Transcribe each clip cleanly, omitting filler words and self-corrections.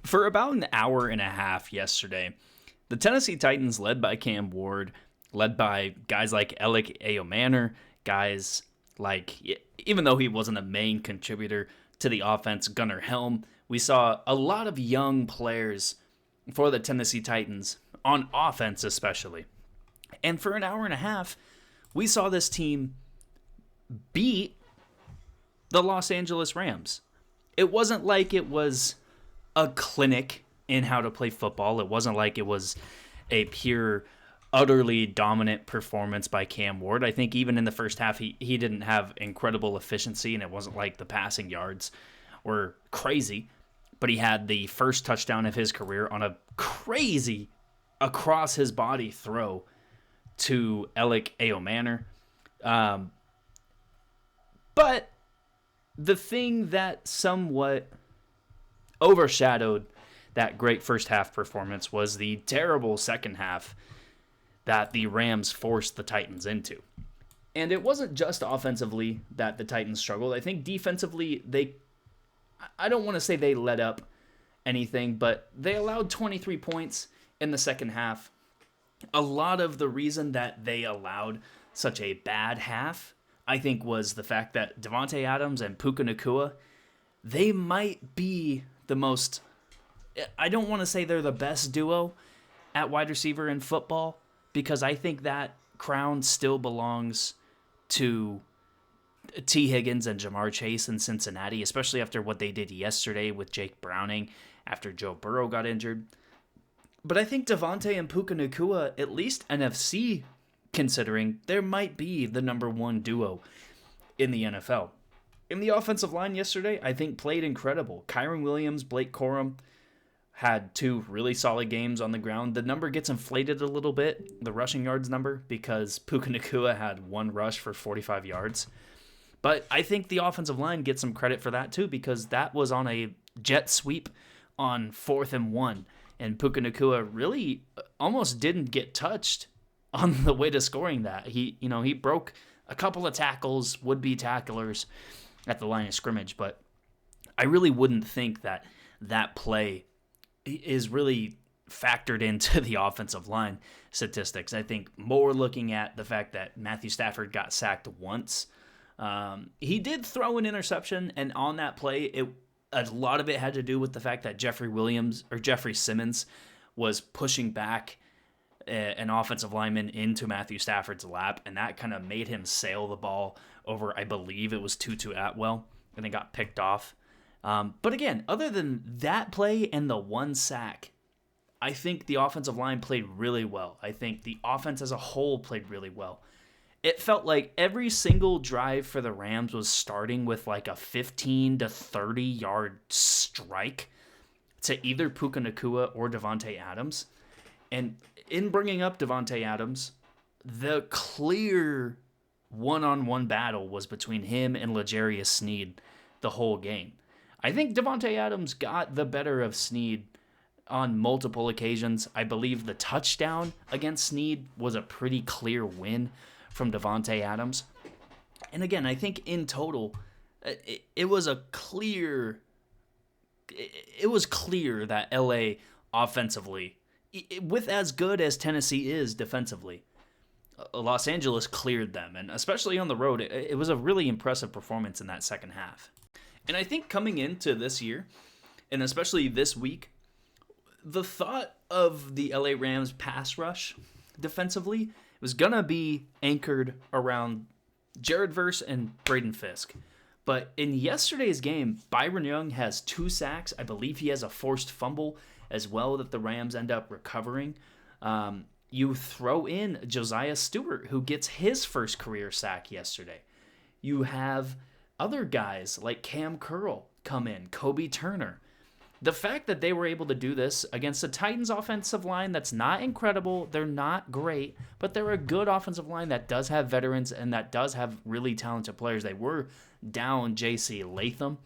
For about an hour and a half yesterday, the Tennessee Titans, led by Cam Ward, led by guys like Alec Ayomanor, guys like, even though he wasn't a main contributor to the offense, Gunnar Helm, we saw a lot of young players for the Tennessee Titans, on offense especially. And for an hour and a half, we saw this team beat the Los Angeles Rams. It wasn't like it was a clinic in how to play football. It wasn't like it was a pure, utterly dominant performance by Cam Ward. I think even in the first half, he didn't have incredible efficiency, and it wasn't like the passing yards were crazy. But he had the first touchdown of his career on a crazy across his body throw to Alec Ayomanor. But the thing that somewhat overshadowed that great first half performance was the terrible second half that the Rams forced the Titans into. And it wasn't just offensively that the Titans struggled. I think defensively, I don't want to say they let up anything, but they allowed 23 points in the second half. A lot of the reason that they allowed such a bad half, I think, was the fact that Davante Adams and Puka Nacua, they might be the most, I don't want to say they're the best duo at wide receiver in football, because I think that crown still belongs to T. Higgins and Jamar Chase in Cincinnati, especially after what they did yesterday with Jake Browning after Joe Burrow got injured. But I think Davante and Puka Nacua, at least NFC considering, there might be the number one duo in the NFL. In the offensive line yesterday, I think played incredible. Kyron Williams, Blake Corum had two really solid games on the ground. The number gets inflated a little bit, the rushing yards number, because Puka Nacua had one rush for 45 yards. But I think the offensive line gets some credit for that too, because that was on a jet sweep on 4th and 1. And Puka Nacua really almost didn't get touched on the way to scoring that. He broke a couple of tackles, would-be tacklers at the line of scrimmage, but I really wouldn't think that that play is really factored into the offensive line statistics. I think more looking at the fact that Matthew Stafford got sacked once. He did throw an interception, and on that play, a lot of it had to do with the fact that Jeffrey Simmons was pushing back an offensive lineman into Matthew Stafford's lap, and that kind of made him sail the ball over, I believe it was Tutu Atwell, and it got picked off. But again, other than that play and the one sack, I think the offensive line played really well. I think the offense as a whole played really well. It felt like every single drive for the Rams was starting with like a 15 to 30 yard strike to either Puka Nacua or Davante Adams. And in bringing up Davante Adams, the clear one-on-one battle was between him and L'Jarius Sneed the whole game. I think Davante Adams got the better of Sneed on multiple occasions. I believe the touchdown against Sneed was a pretty clear win from Davante Adams. And again, I think in total, it was clear that LA offensively, with as good as Tennessee is defensively, Los Angeles cleared them. And especially on the road, it was a really impressive performance in that second half. And I think coming into this year, and especially this week, the thought of the LA Rams pass rush defensively was going to be anchored around Jared Verse and Braden Fisk. But in yesterday's game, Byron Young has 2 sacks. I believe he has a forced fumble as well that the Rams end up recovering. You throw in Josiah Stewart, who gets his first career sack yesterday. You have other guys like Cam Curl come in, Kobe Turner. The fact that they were able to do this against the Titans offensive line that's not incredible, they're not great, but they're a good offensive line that does have veterans and that does have really talented players. They were down J.C. Latham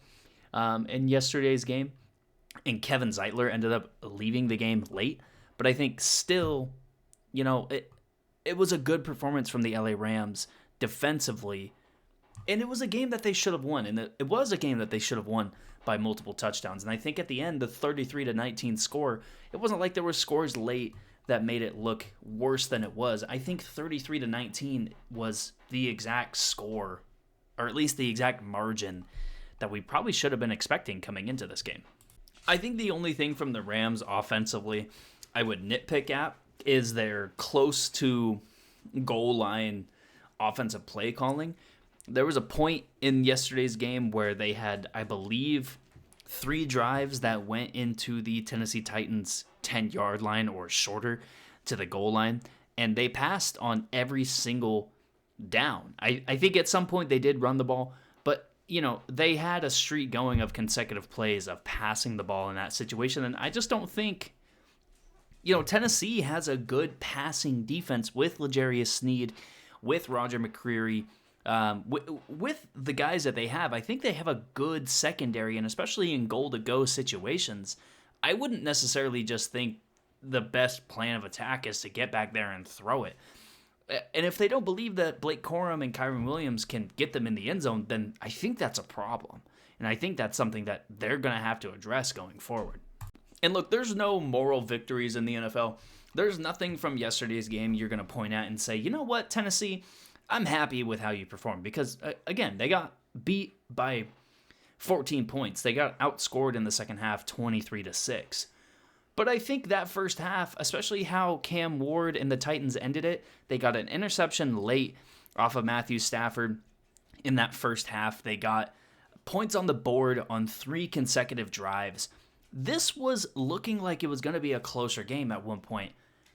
in yesterday's game, and Kevin Zeitler ended up leaving the game late. But I think still, it was a good performance from the LA Rams defensively And it was a game that they should have won, and it was a game that they should have won by multiple touchdowns. And I think at the end, the 33-19 score, it wasn't like there were scores late that made it look worse than it was. I think 33-19 was the exact score, or at least the exact margin that we probably should have been expecting coming into this game. I think the only thing from the Rams offensively I would nitpick at is their close to goal line offensive play calling. There was a point in yesterday's game where they had, I believe, 3 drives that went into the Tennessee Titans 10-yard line or shorter to the goal line, and they passed on every single down. I think at some point they did run the ball, but they had a streak going of consecutive plays of passing the ball in that situation, and I just don't think Tennessee has a good passing defense with L'Jarius Sneed, with Roger McCreary, with the guys that they have. I think they have a good secondary, and especially in goal-to-go situations, I wouldn't necessarily just think the best plan of attack is to get back there and throw it. And if they don't believe that Blake Corum and Kyron Williams can get them in the end zone, then I think that's a problem. And I think that's something that they're going to have to address going forward. And look, there's no moral victories in the NFL. There's nothing from yesterday's game you're going to point at and say, you know what, Tennessee, I'm happy with how you performed. Because, again, they got beat by 14 points. They got outscored in the second half 23-6. But I think that first half, especially how Cam Ward and the Titans ended it, they got an interception late off of Matthew Stafford in that first half. They got points on the board on 3 consecutive drives. This was looking like it was going to be a closer game at one point,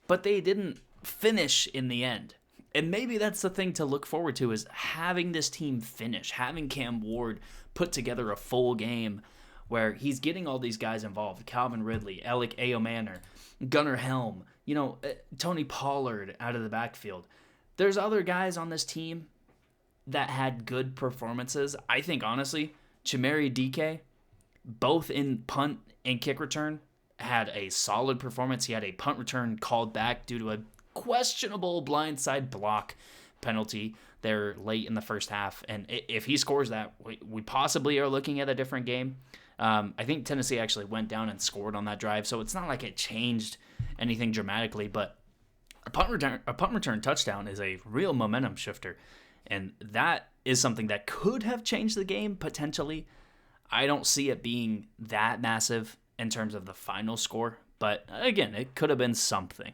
but they didn't finish in the end. And maybe that's the thing to look forward to, is having this team finish, having Cam Ward put together a full game where he's getting all these guys involved. Calvin Ridley, Alec Ayomanor, Gunnar Helm, Tony Pollard out of the backfield. There's other guys on this team that had good performances. I think, honestly, Chimere Dike, both in punt and kick return, had a solid performance. He had a punt return called back due to a questionable blindside block penalty there late in the first half. And if he scores that, we possibly are looking at a different game. I think Tennessee actually went down and scored on that drive, so it's not like it changed anything dramatically, but a punt return touchdown is a real momentum shifter, and that is something that could have changed the game potentially. I don't see it being that massive in terms of the final score, but again, it could have been something.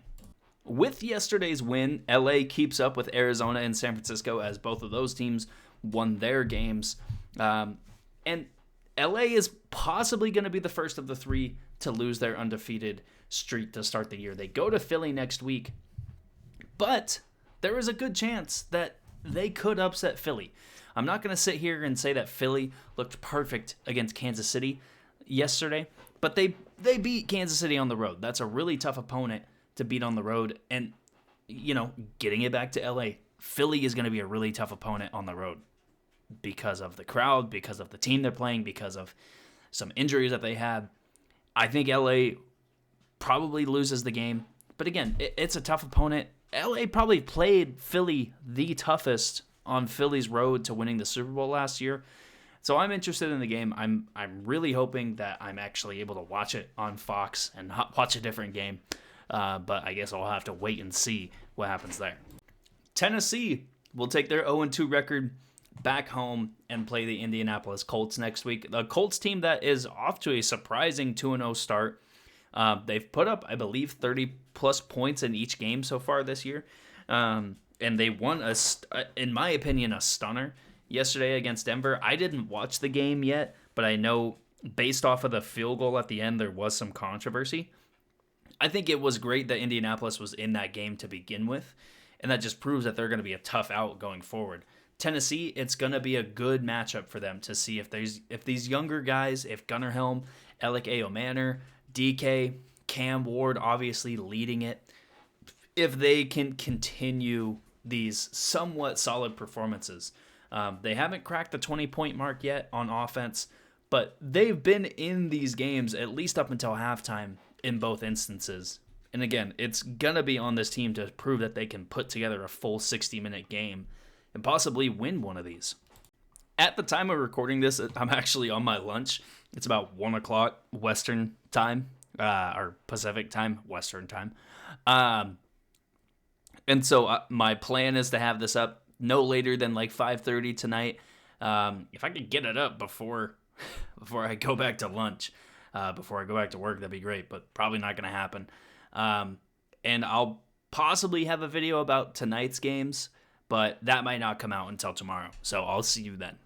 With yesterday's win, LA keeps up with Arizona and San Francisco as both of those teams won their games, and LA is possibly going to be the first of the 3 to lose their undefeated streak to start the year. They go to Philly next week, but there is a good chance that they could upset Philly. I'm not going to sit here and say that Philly looked perfect against Kansas City yesterday, but they beat Kansas City on the road. That's a really tough opponent to beat on the road, and getting it back to LA, Philly is going to be a really tough opponent on the road, because of the crowd, because of the team they're playing, because of some injuries that they had. I think LA probably loses the game. But again, it's a tough opponent. LA probably played Philly the toughest on Philly's road to winning the Super Bowl last year. So I'm interested in the game. I'm really hoping that I'm actually able to watch it on Fox and watch a different game. But I guess I'll have to wait and see what happens there. Tennessee will take their 0-2 record back home and play the Indianapolis Colts next week. The Colts team that is off to a surprising 2-0 start. They've put up, I believe, 30-plus points in each game so far this year. And they won, in my opinion, a stunner yesterday against Denver. I didn't watch the game yet, but I know based off of the field goal at the end, there was some controversy. I think it was great that Indianapolis was in that game to begin with, and that just proves that they're going to be a tough out going forward. Tennessee, it's going to be a good matchup for them to see if these younger guys, if Gunnar Helm, Alec Ayomanor, DK, Cam Ward obviously leading it, if they can continue these somewhat solid performances. They haven't cracked the 20-point mark yet on offense, but they've been in these games at least up until halftime in both instances. And again, it's going to be on this team to prove that they can put together a full 60-minute game and possibly win one of these. At the time of recording this, I'm actually on my lunch. It's about 1 o'clock Western time, or Pacific time, Western time. Um, and so my plan is to have this up no later than like 5:30 tonight. If I could get it up before I go back to lunch, before I go back to work, that'd be great. But probably not going to happen. And I'll possibly have a video about tonight's games, but that might not come out until tomorrow. So I'll see you then.